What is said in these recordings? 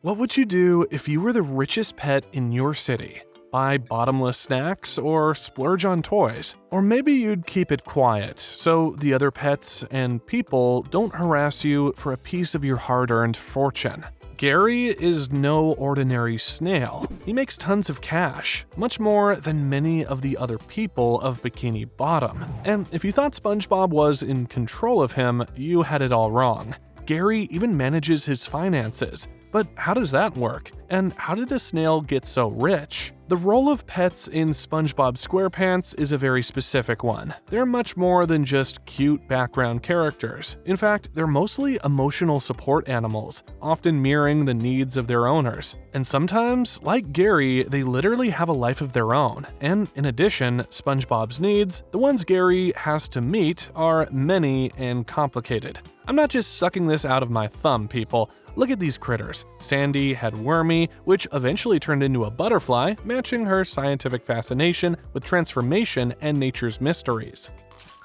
What would you do if you were the richest pet in your city? Buy bottomless snacks or splurge on toys? Or maybe you'd keep it quiet so the other pets and people don't harass you for a piece of your hard-earned fortune. Gary is no ordinary snail. He makes tons of cash, much more than many of the other people of Bikini Bottom. And if you thought SpongeBob was in control of him, you had it all wrong. Gary even manages his finances. But how does that work? And how did a snail get so rich? The role of pets in SpongeBob SquarePants is a very specific one. They're much more than just cute background characters. In fact, they're mostly emotional support animals, often mirroring the needs of their owners. And sometimes, like Gary, they literally have a life of their own. And in addition, SpongeBob's needs, the ones Gary has to meet, are many and complicated. I'm not just sucking this out of my thumb, people. Look at these critters. Sandy had Wormy, which eventually turned into a butterfly, matching her scientific fascination with transformation and nature's mysteries.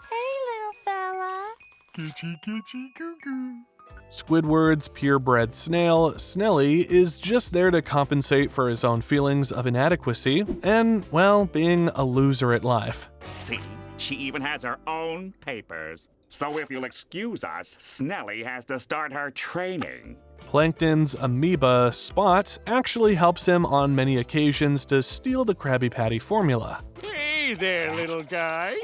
Hey, little fella. Kitchy, kitchy, goo-goo. Squidward's purebred snail, Snelly, is just there to compensate for his own feelings of inadequacy and, well, being a loser at life. See, she even has her own papers. So if you'll excuse us, Snelly has to start her training. Plankton's amoeba, Spot, actually helps him on many occasions to steal the Krabby Patty formula. Hey there, little guy.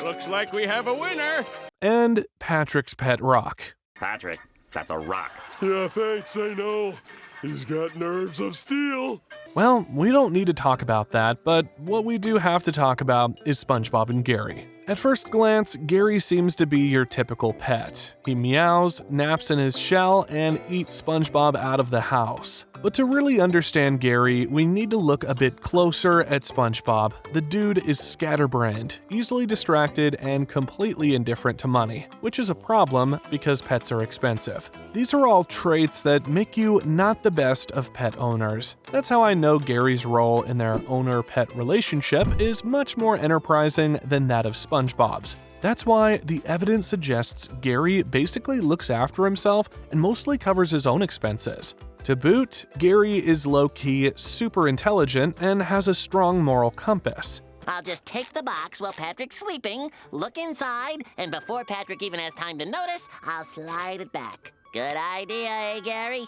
Looks like we have a winner. And Patrick's pet rock. Patrick, that's a rock. Yeah, thanks, I know. He's got nerves of steel. Well, we don't need to talk about that, but what we do have to talk about is SpongeBob and Gary. At first glance, Gary seems to be your typical pet. He meows, naps in his shell, and eats SpongeBob out of the house. But to really understand Gary, we need to look a bit closer at SpongeBob. The dude is scatterbrained, easily distracted, and completely indifferent to money, which is a problem because pets are expensive. These are all traits that make you not the best of pet owners. That's how I know Gary's role in their owner-pet relationship is much more enterprising than that of SpongeBob's. That's why the evidence suggests Gary basically looks after himself and mostly covers his own expenses. To boot, Gary is low-key super intelligent and has a strong moral compass. I'll just take the box while Patrick's sleeping, look inside, and before Patrick even has time to notice, I'll slide it back. Good idea, eh, Gary?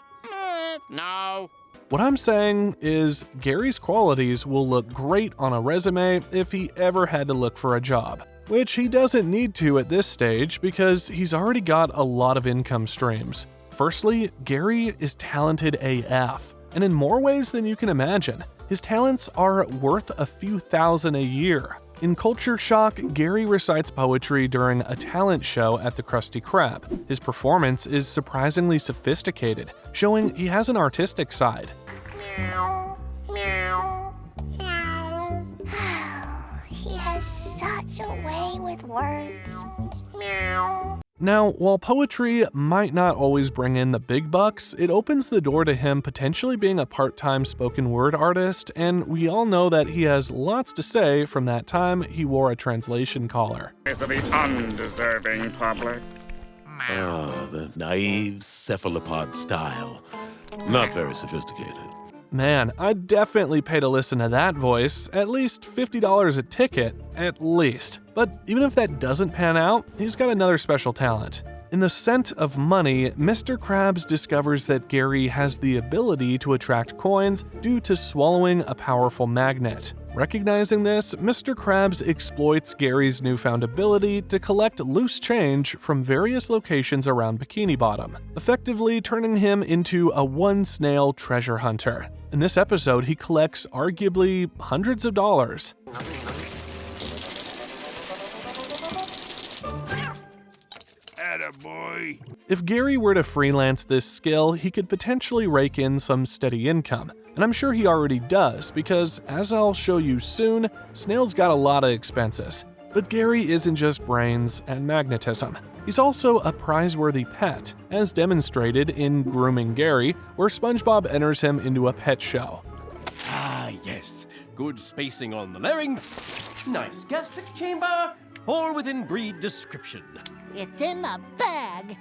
No. What I'm saying is Gary's qualities will look great on a resume if he ever had to look for a job, which he doesn't need to at this stage because he's already got a lot of income streams. Firstly, Gary is talented AF, and in more ways than you can imagine. His talents are worth a few thousand a year. In Culture Shock, Gary recites poetry during a talent show at the Krusty Krab. His performance is surprisingly sophisticated, showing he has an artistic side. Meow, meow, meow. He has such a way with words. Meow. Now, while poetry might not always bring in the big bucks, it opens the door to him potentially being a part-time spoken word artist, and we all know that he has lots to say from that time he wore a translation collar. Is of the undeserving public. The naive cephalopod style. Not very sophisticated. Man, I'd definitely pay to listen to that voice, at least $50 a ticket, at least. But even if that doesn't pan out, he's got another special talent. In The Scent of Money, Mr. Krabs discovers that Gary has the ability to attract coins due to swallowing a powerful magnet. Recognizing this, Mr. Krabs exploits Gary's newfound ability to collect loose change from various locations around Bikini Bottom, effectively turning him into a one-snail treasure hunter. In this episode, he collects arguably hundreds of dollars. Attaboy. If Gary were to freelance this skill, he could potentially rake in some steady income. And I'm sure he already does, because as I'll show you soon, Snail's got a lot of expenses. But Gary isn't just brains and magnetism. He's also a prize-worthy pet, as demonstrated in Grooming Gary, where SpongeBob enters him into a pet show. Ah, yes. Good spacing on the larynx. Nice gastric chamber. All within breed description. It's in the bag.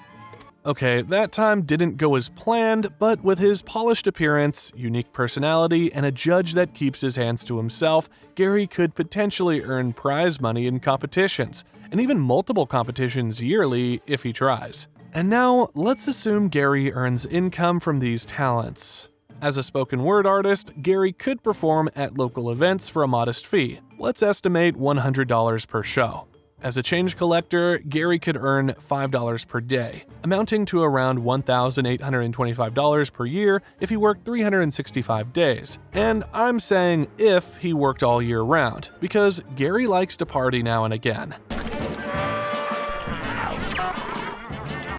Okay, that time didn't go as planned, but with his polished appearance, unique personality, and a judge that keeps his hands to himself, Gary could potentially earn prize money in competitions, and even multiple competitions yearly if he tries. And now, let's assume Gary earns income from these talents. As a spoken word artist, Gary could perform at local events for a modest fee. Let's estimate $100 per show. As a change collector, Gary could earn $5 per day, amounting to around $1,825 per year if he worked 365 days. And I'm saying if he worked all year round, because Gary likes to party now and again.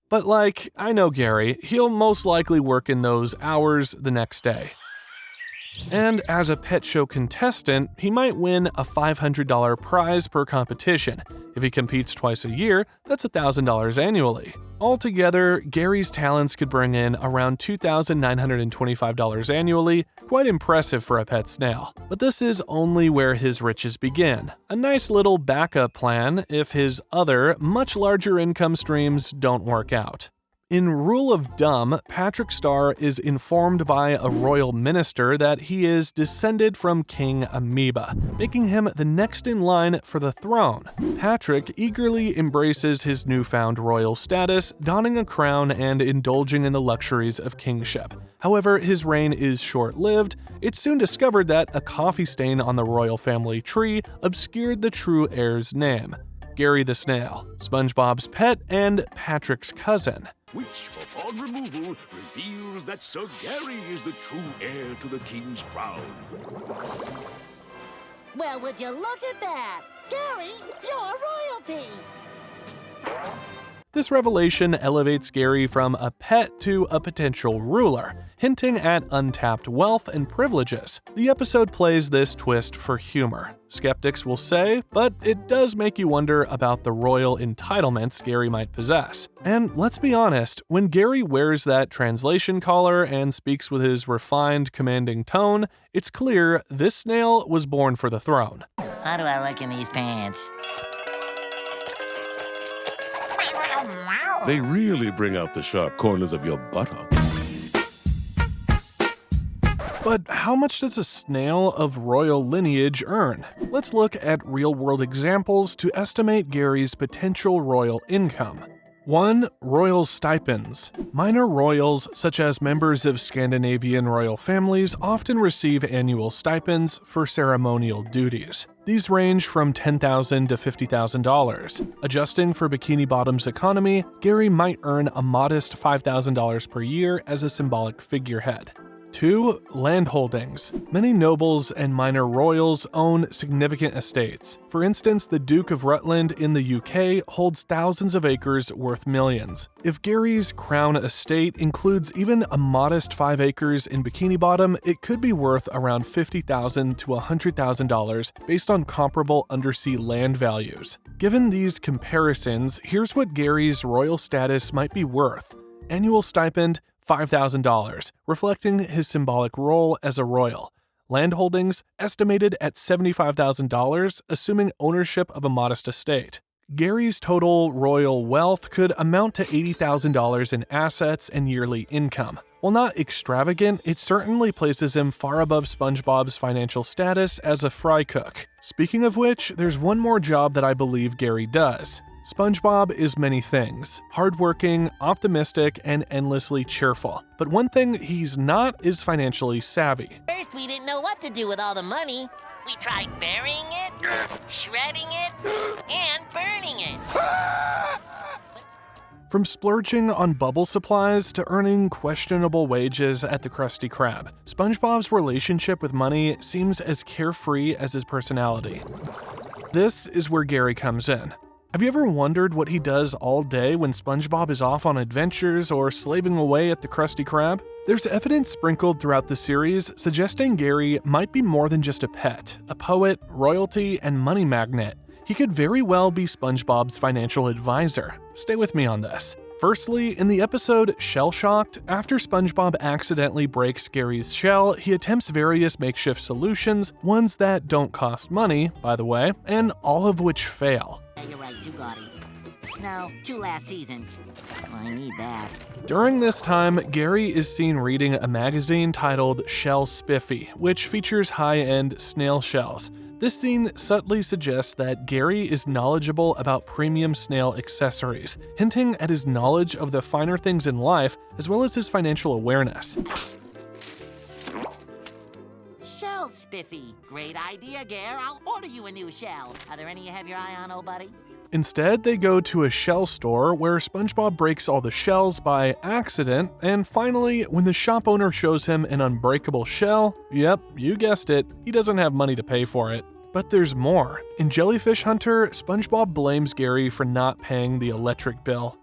But I know Gary, he'll most likely work in those hours the next day. And as a pet show contestant, he might win a $500 prize per competition. If he competes twice a year, that's $1,000 annually. Altogether, Gary's talents could bring in around $2,925 annually, quite impressive for a pet snail. But this is only where his riches begin. A nice little backup plan if his other, much larger income streams don't work out. In Rule of Dumb, Patrick Star is informed by a royal minister that he is descended from King Amoeba, making him the next in line for the throne. Patrick eagerly embraces his newfound royal status, donning a crown and indulging in the luxuries of kingship. However, his reign is short-lived. It's soon discovered that a coffee stain on the royal family tree obscured the true heir's name: Gary the Snail, SpongeBob's pet and Patrick's cousin. Which, upon removal, reveals that Sir Gary is the true heir to the king's crown. Well, would you look at that? Gary, you're royalty! This revelation elevates Gary from a pet to a potential ruler, hinting at untapped wealth and privileges. The episode plays this twist for humor, skeptics will say, but it does make you wonder about the royal entitlements Gary might possess. And let's be honest, when Gary wears that translation collar and speaks with his refined, commanding tone, it's clear this snail was born for the throne. How do I look in these pants? They really bring out the sharp corners of your buttock. But how much does a snail of royal lineage earn? Let's look at real-world examples to estimate Gary's potential royal income. 1. Royal stipends. Minor royals, such as members of Scandinavian royal families, often receive annual stipends for ceremonial duties. These range from $10,000 to $50,000. Adjusting for Bikini Bottom's economy, Gary might earn a modest $5,000 per year as a symbolic figurehead. 2. Land holdings. Many nobles and minor royals own significant estates. For instance, the Duke of Rutland in the UK holds thousands of acres worth millions. If Gary's crown estate includes even a modest 5 acres in Bikini Bottom, it could be worth around $50,000 to $100,000 based on comparable undersea land values. Given these comparisons, here's what Gary's royal status might be worth. Annual stipend, $5,000, reflecting his symbolic role as a royal. Land holdings estimated at $75,000, assuming ownership of a modest estate. Gary's total royal wealth could amount to $80,000 in assets and yearly income. While not extravagant, it certainly places him far above SpongeBob's financial status as a fry cook. Speaking of which, there's one more job that I believe Gary does. SpongeBob is many things: hardworking, optimistic, and endlessly cheerful. But one thing he's not is financially savvy. First, we didn't know what to do with all the money. We tried burying it, shredding it, and burning it. From splurging on bubble supplies to earning questionable wages at the Krusty Krab, SpongeBob's relationship with money seems as carefree as his personality. This is where Gary comes in. Have you ever wondered what he does all day when SpongeBob is off on adventures or slaving away at the Krusty Krab? There's evidence sprinkled throughout the series suggesting Gary might be more than just a pet, a poet, royalty, and money magnet. He could very well be SpongeBob's financial advisor. Stay with me on this. Firstly, in the episode Shell Shocked, after SpongeBob accidentally breaks Gary's shell, he attempts various makeshift solutions, ones that don't cost money, by the way, and all of which fail. Yeah, you're right, too gaudy. No, 2 last season. I need that. During this time, Gary is seen reading a magazine titled Shell Spiffy, which features high-end snail shells. This scene subtly suggests that Gary is knowledgeable about premium snail accessories, hinting at his knowledge of the finer things in life as well as his financial awareness. Shell Spiffy. Great idea, Gare. I'll order you a new shell. Are there any you have your eye on, old buddy? Instead, they go to a shell store where SpongeBob breaks all the shells by accident, and finally, when the shop owner shows him an unbreakable shell, yep, you guessed it, he doesn't have money to pay for it. But there's more. In Jellyfish Hunter, SpongeBob blames Gary for not paying the electric bill.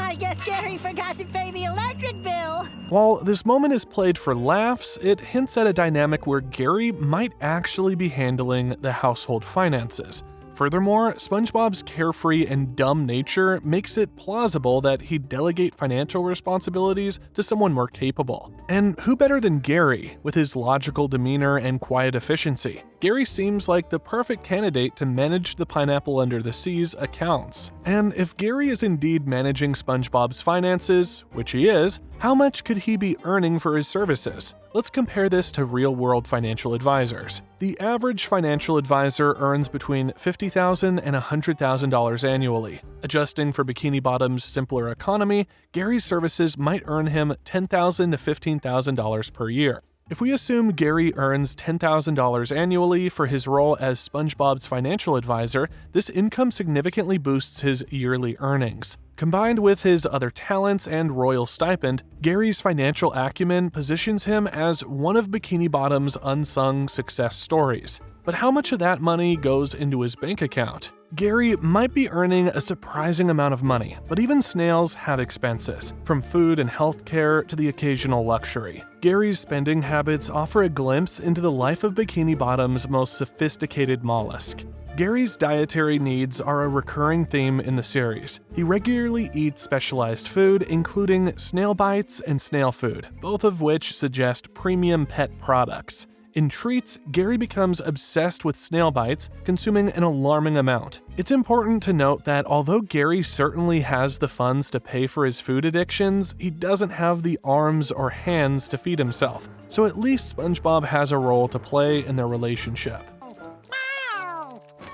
I guess Gary forgot to pay the electric bill. While this moment is played for laughs, it hints at a dynamic where Gary might actually be handling the household finances. Furthermore, SpongeBob's carefree and dumb nature makes it plausible that he'd delegate financial responsibilities to someone more capable. And who better than Gary, with his logical demeanor and quiet efficiency? Gary seems like the perfect candidate to manage the Pineapple Under the Sea's accounts. And if Gary is indeed managing SpongeBob's finances, which he is, how much could he be earning for his services? Let's compare this to real-world financial advisors. The average financial advisor earns between $50,000 and $100,000 annually. Adjusting for Bikini Bottom's simpler economy, Gary's services might earn him $10,000 to $15,000 per year. If we assume Gary earns $10,000 annually for his role as SpongeBob's financial advisor, this income significantly boosts his yearly earnings. Combined with his other talents and royal stipend, Gary's financial acumen positions him as one of Bikini Bottom's unsung success stories. But how much of that money goes into his bank account? Gary might be earning a surprising amount of money, but even snails have expenses, from food and healthcare to the occasional luxury. Gary's spending habits offer a glimpse into the life of Bikini Bottom's most sophisticated mollusk. Gary's dietary needs are a recurring theme in the series. He regularly eats specialized food, including snail bites and snail food, both of which suggest premium pet products. In treats, Gary becomes obsessed with snail bites, consuming an alarming amount. It's important to note that although Gary certainly has the funds to pay for his food addictions, he doesn't have the arms or hands to feed himself. So at least SpongeBob has a role to play in their relationship.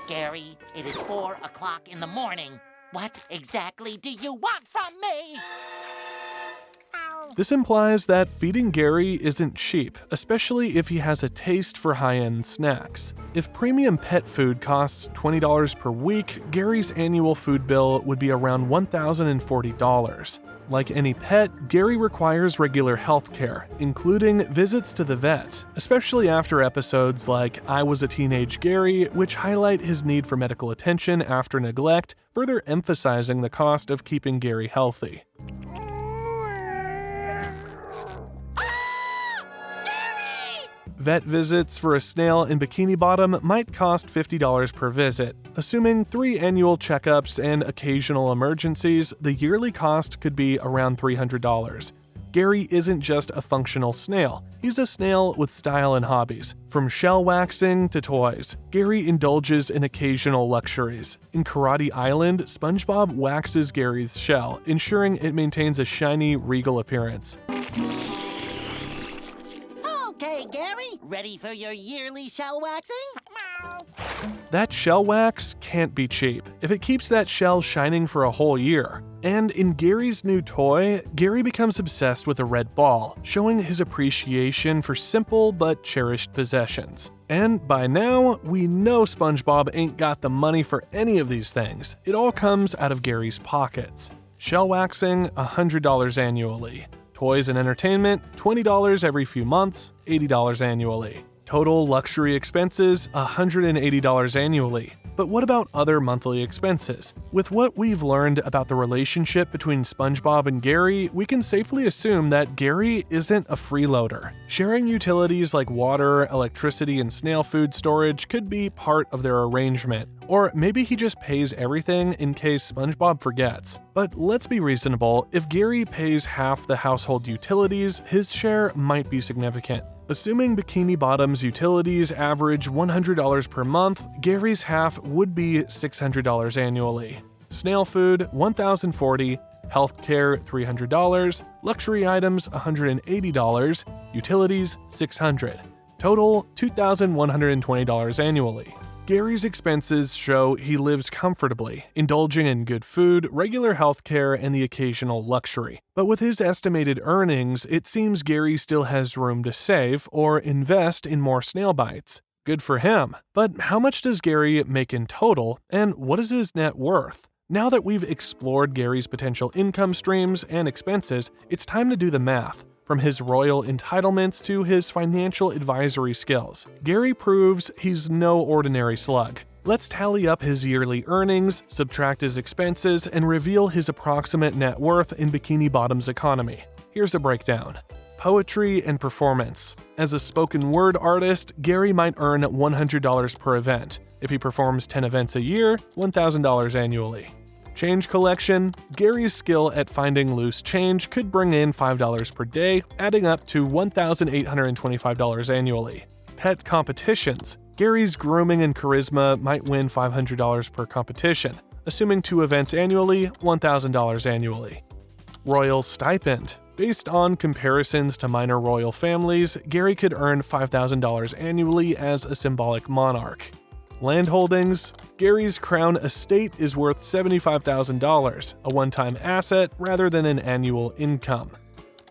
Gary, it is 4 o'clock in the morning. What exactly do you want from me? This implies that feeding Gary isn't cheap, especially if he has a taste for high-end snacks. If premium pet food costs $20 per week, Gary's annual food bill would be around $1,040. Like any pet, Gary requires regular health care, including visits to the vet, especially after episodes like I Was a Teenage Gary, which highlight his need for medical attention after neglect, further emphasizing the cost of keeping Gary healthy. Vet visits for a snail in Bikini Bottom might cost $50 per visit. Assuming 3 annual checkups and occasional emergencies, the yearly cost could be around $300. Gary isn't just a functional snail. He's a snail with style and hobbies. From shell waxing to toys, Gary indulges in occasional luxuries. In Karate Island, SpongeBob waxes Gary's shell, ensuring it maintains a shiny, regal appearance. Okay, Gary, ready for your yearly shell waxing? That shell wax can't be cheap if it keeps that shell shining for a whole year. And in Gary's new toy, Gary becomes obsessed with a red ball, showing his appreciation for simple but cherished possessions. And by now, we know SpongeBob ain't got the money for any of these things. It all comes out of Gary's pockets. Shell waxing, $100 annually. Toys and entertainment, $20 every few months, $80 annually. Total luxury expenses, $180 annually. But what about other monthly expenses? With what we've learned about the relationship between SpongeBob and Gary, we can safely assume that Gary isn't a freeloader. Sharing utilities like water, electricity, and snail food storage could be part of their arrangement. Or maybe he just pays everything in case SpongeBob forgets. But let's be reasonable, if Gary pays half the household utilities, his share might be significant. Assuming Bikini Bottom's utilities average $100 per month, Gary's half would be $600 annually. Snail food, $1,040, healthcare, $300, luxury items, $180, utilities, $600. Total, $2,120 annually. Gary's expenses show he lives comfortably, indulging in good food, regular healthcare, and the occasional luxury. But with his estimated earnings, it seems Gary still has room to save or invest in more snail bites. Good for him. But how much does Gary make in total, and what is his net worth? Now that we've explored Gary's potential income streams and expenses, it's time to do the math. From his royal entitlements to his financial advisory skills, Gary proves he's no ordinary slug. Let's tally up his yearly earnings, subtract his expenses, and reveal his approximate net worth in Bikini Bottom's economy. Here's a breakdown. Poetry and performance. As a spoken word artist, Gary might earn $100 per event. If he performs 10 events a year, $1,000 annually. Change collection. Gary's skill at finding loose change could bring in $5 per day, adding up to $1,825 annually. Pet competitions. Gary's grooming and charisma might win $500 per competition. Assuming 2 events annually, $1,000 annually. Royal stipend. Based on comparisons to minor royal families, Gary could earn $5,000 annually as a symbolic monarch. Land holdings. Gary's crown estate is worth $75,000, a one-time asset rather than an annual income.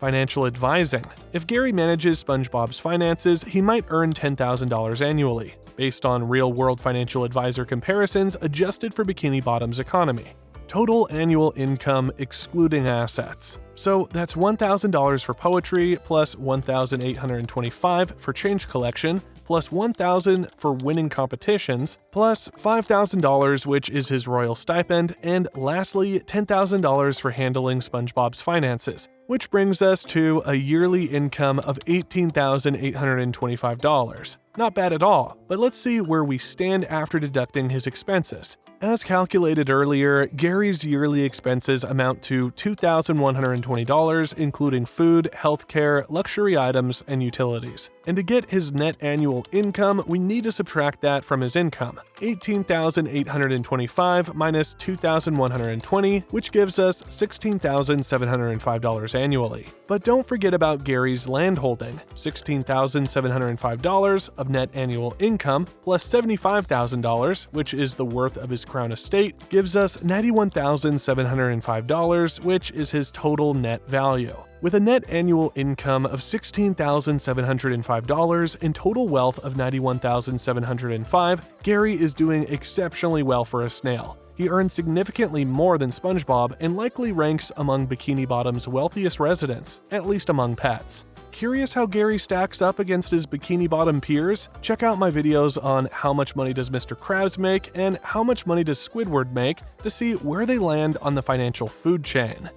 Financial advising. If Gary manages SpongeBob's finances, he might earn $10,000 annually, based on real-world financial advisor comparisons adjusted for Bikini Bottom's economy. Total annual income excluding assets. So that's $1,000 for poetry, plus $1,825 for change collection, plus $1,000 for winning competitions, plus $5,000, which is his royal stipend, and lastly, $10,000 for handling SpongeBob's finances, which brings us to a yearly income of $18,825. Not bad at all, but let's see where we stand after deducting his expenses. As calculated earlier, Gary's yearly expenses amount to $2,120, including food, healthcare, luxury items, and utilities. And to get his net annual income, we need to subtract that from his income. $18,825 minus $2,120, which gives us $16,705 annually. But don't forget about Gary's landholding. $16,705 of net annual income plus $75,000, which is the worth of his crown estate, gives us $91,705, which is his total net value. With a net annual income of $16,705 and total wealth of $91,705, Gary is doing exceptionally well for a snail. He earns significantly more than SpongeBob and likely ranks among Bikini Bottom's wealthiest residents, at least among pets. Curious how Gary stacks up against his Bikini Bottom peers? Check out my videos on how much money does Mr. Krabs make and how much money does Squidward make to see where they land on the financial food chain.